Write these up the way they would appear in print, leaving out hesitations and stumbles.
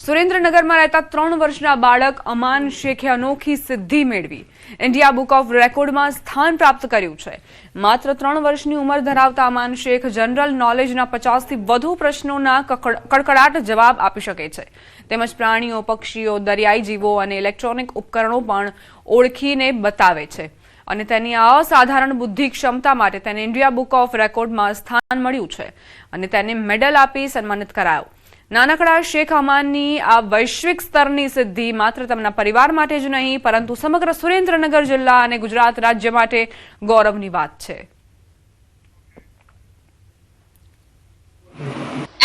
સુરેન્દ્રનગરમાં રહેતા 3 વર્ષના બાળક અમાન શેખે અનોખી સિદ્ધિ મેળવી ઇન્ડિયા બુક ઓફ રેકોર્ડમાં સ્થાન પ્રાપ્ત કર્યું છે। માત્ર 3 વર્ષની ઉંમર ધરાવતા અમાન શેખ જનરલ નોલેજના 50થી વધુ પ્રશ્નોના કડકડાટ જવાબ આપી શકે છે। તેમજ પ્રાણીઓ, પક્ષીઓ, દરિયાઈ જીવો અને ઇલેક્ટ્રોનિક ઉપકરણો પણ ઓળખીને બતાવે છે અને તેની અસાધારણ બુદ્ધિ ક્ષમતા માટે તેને ઇન્ડિયા બુક ઓફ રેકોર્ડમાં સ્થાન મળ્યું છે અને તેને મેડલ આપી સન્માનિત કરાયો। નાનકડા શેખ અમાનની આ વૈશ્વિક સ્તરની સિદ્ધિ માત્ર તેમના પરિવાર માટે જ નહીં પરંતુ સમગ્ર સુરેન્દ્રનગર જિલ્લા અને ગુજરાત રાજ્ય માટે ગૌરવની વાત છે।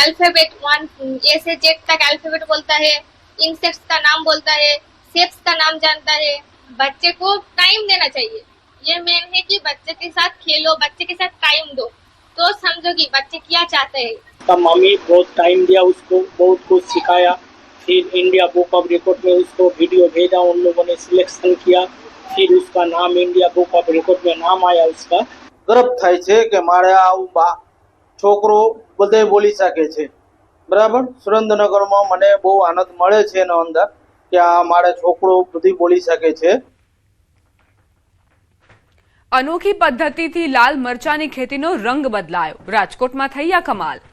अल्फाबेट 1 ए से जेड तक अल्फाबेट बोलता है, इंसेक्ट्स का नाम बोलता है, शेप्स का नाम जानता है। बच्चे को टाइम देना चाहिए। ये मेन है कि बच्चे के साथ खेलो, बच्चे के साथ टाइम दो तो समझो कि बच्चे क्या चाहते हैं। का मम्मी बहुत टाइम दिया उसको, बहुत कुछ सिखाया। फिर इंडिया बुक ऑफ रिकॉर्ड में उसको वीडियो भेजा, उन लोगों ने सिलेक्शन किया, फिर उसका नाम इंडिया बुक ऑफ रिकॉर्ड में नाम आया। उसका गर्व थाय छे के मारे आવું છોકરો બધે બોલી શકે છે। બરાબર, સુરેન્દ્રનગરમાં મને બહુ આનંદ મળે છે એનો અંદર કે આ મારે છોકરો બધી બોલી શકે છે। અનોખી પદ્ધતિથી લાલ મરચાની ખેતીનો રંગ બદલાયો। રાજકોટમાં થઈ આ કમાલ।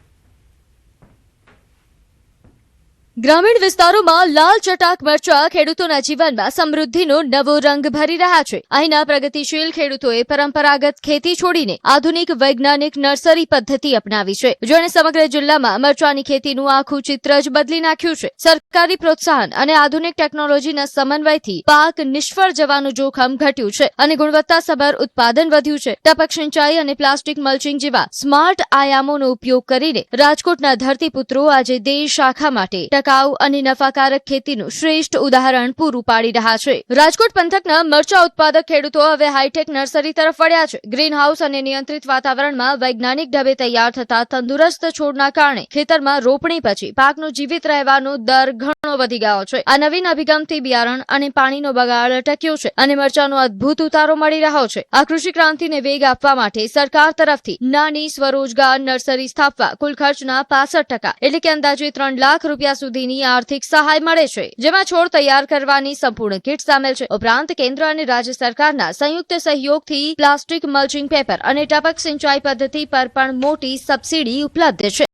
ગ્રામીણ વિસ્તારોમાં લાલ ચટાક મરચા ખેડૂતોના જીવનમાં સમૃદ્ધિનો નવો રંગ ભરી રહ્યા છે। અહીંના પ્રગતિશીલ ખેડૂતોએ પરંપરાગત ખેતી છોડીને આધુનિક વૈજ્ઞાનિક નર્સરી પદ્ધતિ અપનાવી છે, જેણે સમગ્ર જિલ્લામાં મરચાની ખેતીનું આખું ચિત્ર જ બદલી નાખ્યું છે। સરકારી પ્રોત્સાહન અને આધુનિક ટેકનોલોજીના સમન્વયથી પાક નિષ્ફળ જવાનું જોખમ ઘટ્યું છે અને ગુણવત્તાસભર ઉત્પાદન વધ્યું છે। ટપક સિંચાઈ અને પ્લાસ્ટિક મલ્ચિંગ જેવા સ્માર્ટ આયામોનો ઉપયોગ કરીને રાજકોટના ધરતીપુત્રો આજે દેશ આખા માટે ટકાઉ અને નફાકારક ખેતીનું શ્રેષ્ઠ ઉદાહરણ પૂરું પાડી રહ્યા છે। રાજકોટ પંથકના મરચા ઉત્પાદક ખેડૂતો હવે હાઈટેક નર્સરી તરફ વળ્યા છે। ગ્રીન હાઉસ અને નિયંત્રિત વાતાવરણમાં વૈજ્ઞાનિક ઢબે તૈયાર થતા તંદુરસ્ત છોડના કારણે ખેતરમાં રોપણી પછી પાકનો જીવિત રહેવાનો દર ઘણો વધી ગયો છે। આ નવીન અભિગમથી બિયારણ અને પાણીનો બગાડ અટક્યો છે અને મરચાનો અદભુત ઉતારો મળી રહ્યો છે। આ કૃષિ ક્રાંતિને વેગ આપવા માટે સરકાર તરફથી નાની સ્વરોજગાર નર્સરી સ્થાપવા કુલ ખર્ચના 65% એટલે કે અંદાજે 3 લાખ રૂપિયા સુધીની આર્થિક સહાય મળે છે, જેમાં છોડ તૈયાર કરવાની સંપૂર્ણ કીટ સામેલ છે। ઉપરાંત કેન્દ્ર અને રાજ્ય સરકારના સંયુક્ત સહયોગથી પ્લાસ્ટિક મલ્ચિંગ પેપર અને ટપક સિંચાઈ પદ્ધતિ પર પણ મોટી સબસિડી ઉપલબ્ધ છે।